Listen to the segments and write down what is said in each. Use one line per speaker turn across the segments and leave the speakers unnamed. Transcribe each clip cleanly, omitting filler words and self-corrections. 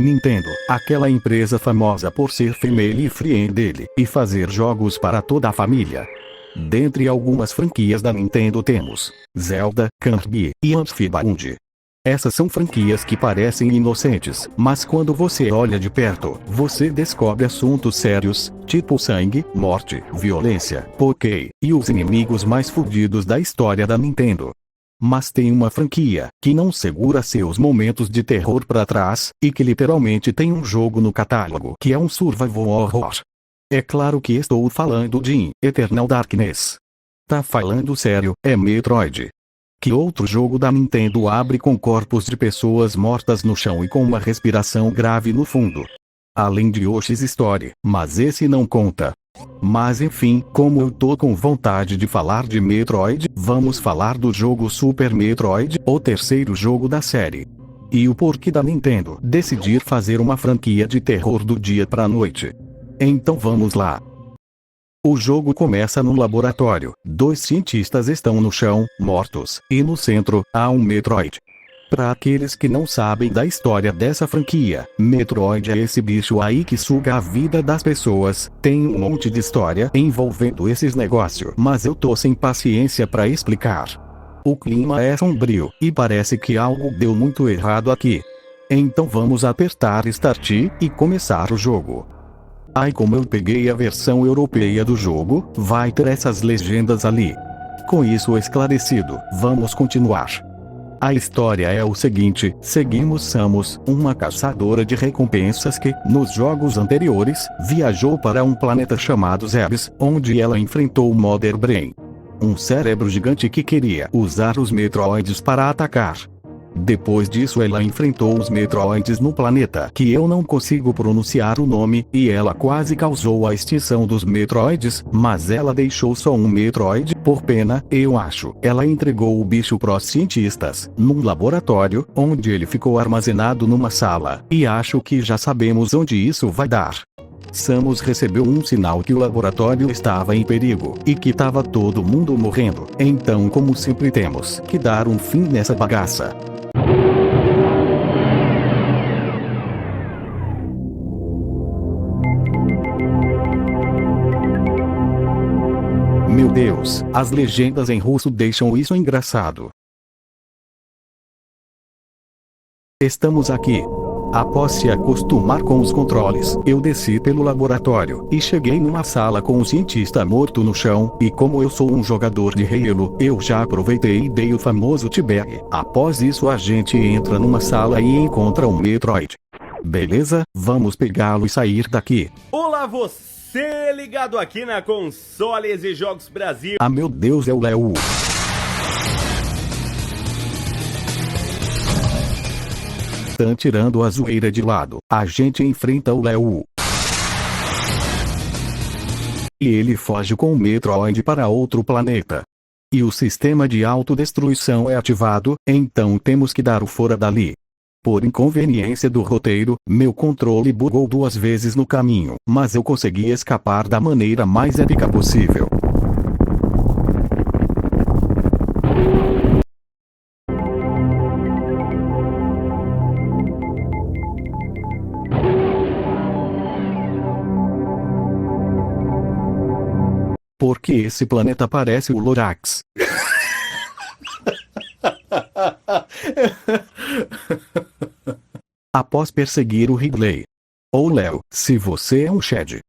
Nintendo, aquela empresa famosa por ser family friendly e fazer jogos para toda a família. Dentre algumas franquias da Nintendo temos Zelda, Kirby e Earthbound. Essas são franquias que parecem inocentes, mas quando você olha de perto, você descobre assuntos sérios, tipo sangue, morte, violência, Poké, e os inimigos mais fudidos da história da Nintendo. Mas tem uma franquia que não segura seus momentos de terror pra trás, e que literalmente tem um jogo no catálogo que é um survival horror. É claro que estou falando de Eternal Darkness. Tá falando sério, é Metroid. Que outro jogo da Nintendo abre com corpos de pessoas mortas no chão e com uma respiração grave no fundo? Além de Yoshi's Story, mas esse não conta. Mas enfim, como eu tô com vontade de falar de Metroid, vamos falar do jogo Super Metroid, o terceiro jogo da série. E o porquê da Nintendo decidir fazer uma franquia de terror do dia pra noite. Então vamos lá. O jogo começa num laboratório. Dois cientistas estão no chão, mortos, e no centro, há um Metroid. Para aqueles que não sabem da história dessa franquia, Metroid é esse bicho aí que suga a vida das pessoas. Tem um monte de história envolvendo esses negócios, mas eu tô sem paciência para explicar. O clima é sombrio, e parece que algo deu muito errado aqui. Então vamos apertar Start e começar o jogo. Ai, como eu peguei a versão europeia do jogo, vai ter essas legendas ali. Com isso esclarecido, vamos continuar. A história é o seguinte: seguimos Samus, uma caçadora de recompensas que, nos jogos anteriores, viajou para um planeta chamado Zebes, onde ela enfrentou o Mother Brain, um cérebro gigante que queria usar os Metroids para atacar. Depois disso ela enfrentou os Metroids no planeta que eu não consigo pronunciar o nome, e ela quase causou a extinção dos Metroids, mas ela deixou só um Metroid, por pena, eu acho. Ela entregou o bicho pros cientistas, num laboratório, onde ele ficou armazenado numa sala, e acho que já sabemos onde isso vai dar. Samus recebeu um sinal que o laboratório estava em perigo, e que tava todo mundo morrendo, então como sempre temos que dar um fim nessa bagaça. Meu Deus, as legendas em russo deixam isso engraçado. Estamos aqui. Após se acostumar com os controles, eu desci pelo laboratório e cheguei numa sala com um cientista morto no chão, e como eu sou um jogador de Halo, eu já aproveitei e dei o famoso T-Bag. Após isso a gente entra numa sala e encontra um Metroid. Beleza, vamos pegá-lo e sair daqui.
Olá você ligado aqui na Consoles e Jogos Brasil.
Ah, meu Deus, é o Léo. Tirando a zoeira de lado, a gente enfrenta o Léo. E ele foge com o Metroid para outro planeta. E o sistema de autodestruição é ativado, então temos que dar o fora dali. Por inconveniência do roteiro, meu controle bugou 2 vezes no caminho, mas eu consegui escapar da maneira mais épica possível. Porque esse planeta parece o Lorax. Após perseguir o Ridley. Ou Léo, se você é um Shed.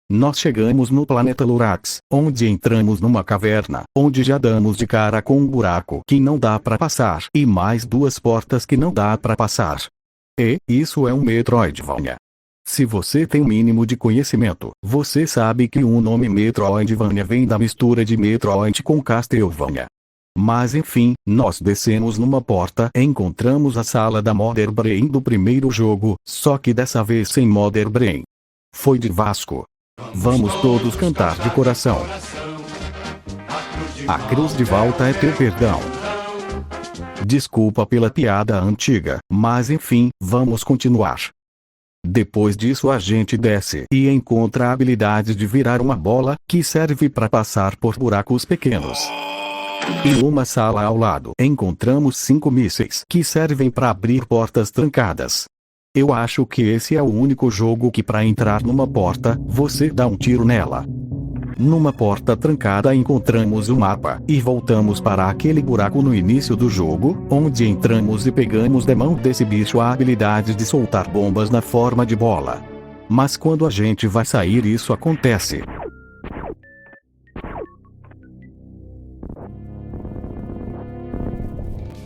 Nós chegamos no planeta Lorax, onde entramos numa caverna, onde já damos de cara com um buraco que não dá pra passar, e mais 2 portas que não dá pra passar. E, isso é um Metroidvania. Se você tem o mínimo de conhecimento, você sabe que o nome Metroidvania vem da mistura de Metroid com Castlevania. Mas enfim, nós descemos numa porta e encontramos a sala da Mother Brain do primeiro jogo, só que dessa vez sem Mother Brain. Foi de Vasco. Vamos todos cantar de coração. A cruz de volta é teu perdão. Desculpa pela piada antiga, mas enfim, vamos continuar. Depois disso a gente desce e encontra a habilidade de virar uma bola, que serve para passar por buracos pequenos. E numa sala ao lado encontramos 5 mísseis que servem para abrir portas trancadas. Eu acho que esse é o único jogo que para entrar numa porta, você dá um tiro nela. Numa porta trancada encontramos o mapa, e voltamos para aquele buraco no início do jogo, onde entramos e pegamos da mão desse bicho a habilidade de soltar bombas na forma de bola. Mas quando a gente vai sair isso acontece.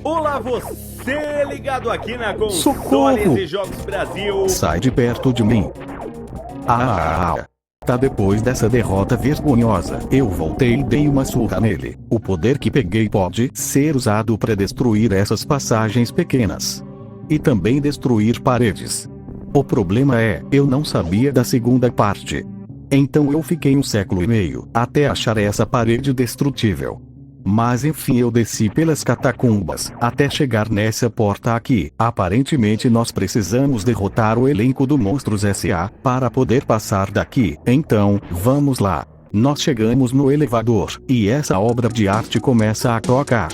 Olá, você ligado aqui na Consoles
Socorro!
e Jogos Brasil.
Sai de perto de mim. Tá, depois dessa derrota vergonhosa, eu voltei e dei uma surra nele. O poder que peguei pode ser usado para destruir essas passagens pequenas. E também destruir paredes. O problema é, eu não sabia da segunda parte. Então eu fiquei 1 século e meio, até achar essa parede destrutível. Mas enfim eu desci pelas catacumbas, até chegar nessa porta aqui. Aparentemente nós precisamos derrotar o elenco do Monstros S.A. para poder passar daqui. Então, vamos lá. Nós chegamos no elevador, e essa obra de arte começa a tocar.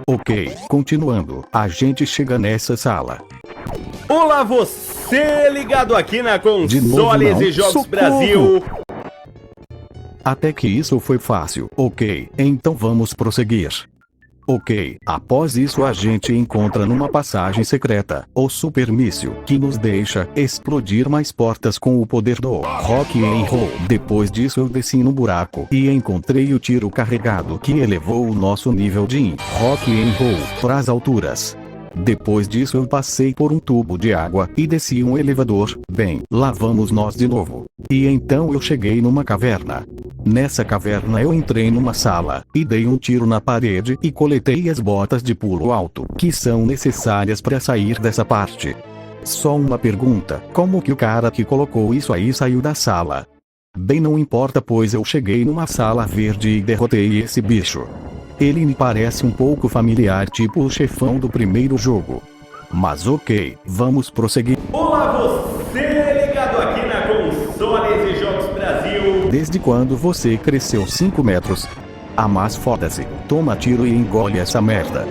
Ok, continuando, a gente chega nessa sala.
Olá, você ligado aqui na
De novo
Consoles
não.
e Jogos
Socorro!
Brasil.
Até que isso foi fácil. Ok, então vamos prosseguir. Ok, após isso a gente encontra numa passagem secreta, o super míssil, que nos deixa explodir mais portas com o poder do Rock and Roll. Depois disso eu desci no buraco, e encontrei o tiro carregado que elevou o nosso nível de Rock and Roll para as alturas. Depois disso eu passei por um tubo de água, e desci um elevador. Bem, lá vamos nós de novo. E então eu cheguei numa caverna. Nessa caverna eu entrei numa sala, e dei um tiro na parede e coletei as botas de pulo alto, que são necessárias para sair dessa parte. Só uma pergunta, como que o cara que colocou isso aí saiu da sala? Bem, não importa, pois eu cheguei numa sala verde e derrotei esse bicho. Ele me parece um pouco familiar, tipo o chefão do primeiro jogo. Mas ok, vamos prosseguir.
Olá, você ligado aqui na Consoles e Jogos Brasil.
Desde quando você cresceu 5 metros? Ah, mas foda-se, toma tiro e engole essa merda.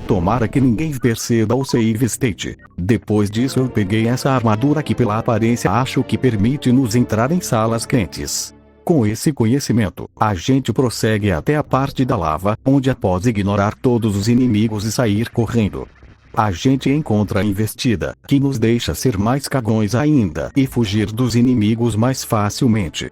Tomara que ninguém perceba o save state. Depois disso eu peguei essa armadura que pela aparência acho que permite nos entrar em salas quentes. Com esse conhecimento, a gente prossegue até a parte da lava, onde após ignorar todos os inimigos e sair correndo, a gente encontra a investida, que nos deixa ser mais cagões ainda e fugir dos inimigos mais facilmente.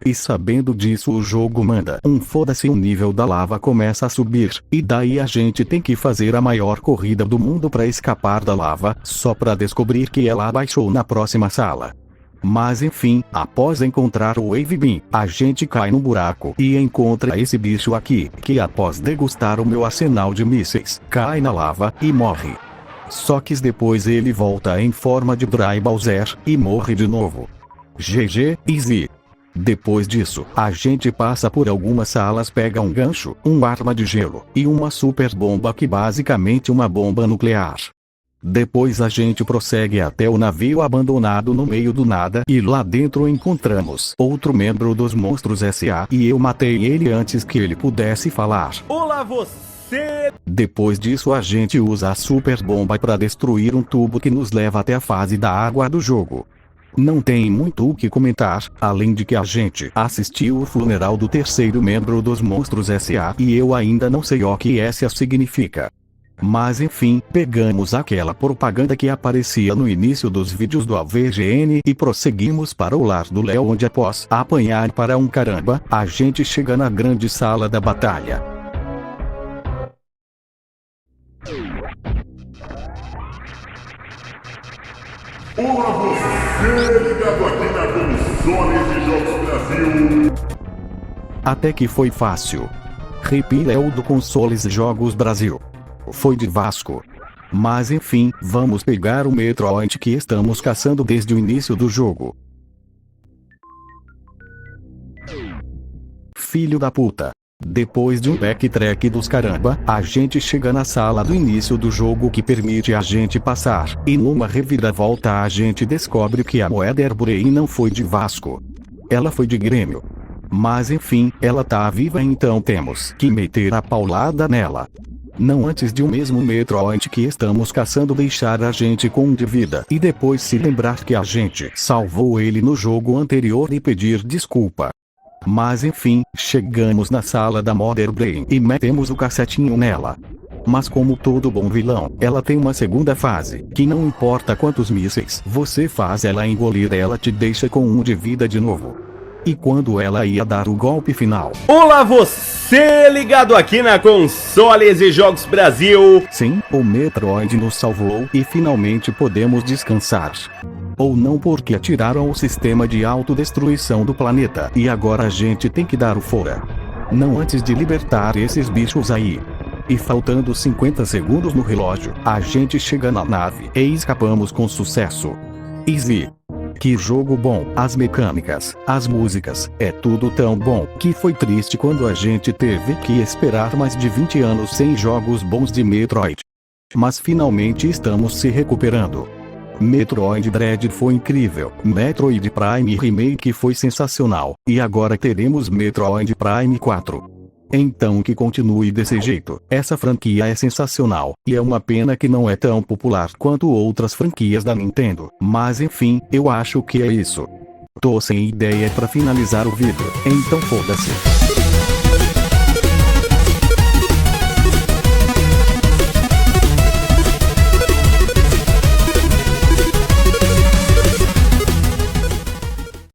E sabendo disso o jogo manda um foda-se, o nível da lava começa a subir, e daí a gente tem que fazer a maior corrida do mundo para escapar da lava, só para descobrir que ela abaixou na próxima sala. Mas enfim, após encontrar o Wave Beam, a gente cai no buraco e encontra esse bicho aqui, que após degustar o meu arsenal de mísseis, cai na lava e morre. Só que depois ele volta em forma de Dry Bowser e morre de novo. GG, easy. Depois disso, a gente passa por algumas salas, pega um gancho, uma arma de gelo, e uma super bomba que basicamente uma bomba nuclear. Depois a gente prossegue até o navio abandonado no meio do nada, e lá dentro encontramos outro membro dos Monstros S.A. e eu matei ele antes que ele pudesse falar.
Olá, você.
Depois disso a gente usa a super bomba para destruir um tubo que nos leva até a fase da água do jogo. Não tem muito o que comentar, além de que a gente assistiu o funeral do terceiro membro dos Monstros S.A. e eu ainda não sei o que essa significa. Mas enfim, pegamos aquela propaganda que aparecia no início dos vídeos do AVGN e prosseguimos para o lar do Léo, onde após apanhar para um caramba, a gente chega na grande sala da batalha.
Olá você, ligado aqui na Consoles e Jogos Brasil.
Até que foi fácil. Rip Léo do Consoles e Jogos Brasil. Foi de Vasco. Mas enfim, vamos pegar o Metroid que estamos caçando desde o início do jogo. Filho da puta. Depois de um backtrack dos caramba, a gente chega na sala do início do jogo que permite a gente passar, e numa reviravolta a gente descobre que a Mother Brain não foi de Vasco. Ela foi de Grêmio. Mas enfim, ela tá viva, então temos que meter a paulada nela. Não antes de o mesmo Metroid que estamos caçando deixar a gente com um de vida e depois se lembrar que a gente salvou ele no jogo anterior e pedir desculpa. Mas enfim, chegamos na sala da Mother Brain e metemos o cacetinho nela. Mas como todo bom vilão, ela tem uma segunda fase, que não importa quantos mísseis você faz ela engolir, ela te deixa com um de vida de novo. E quando ela ia dar o golpe final...
Olá você, ligado aqui na Consoles e Jogos Brasil.
Sim, o Metroid nos salvou e finalmente podemos descansar. Ou não, porque atiraram o sistema de autodestruição do planeta e agora a gente tem que dar o fora. Não antes de libertar esses bichos aí. E faltando 50 segundos no relógio, a gente chega na nave e escapamos com sucesso. Easy. Que jogo bom, as mecânicas, as músicas, é tudo tão bom que foi triste quando a gente teve que esperar mais de 20 anos sem jogos bons de Metroid. Mas finalmente estamos se recuperando. Metroid Dread foi incrível, Metroid Prime Remake foi sensacional, e agora teremos Metroid Prime 4. Então que continue desse jeito, essa franquia é sensacional, e é uma pena que não é tão popular quanto outras franquias da Nintendo, mas enfim, eu acho que é isso. Tô sem ideia pra finalizar o vídeo, então foda-se.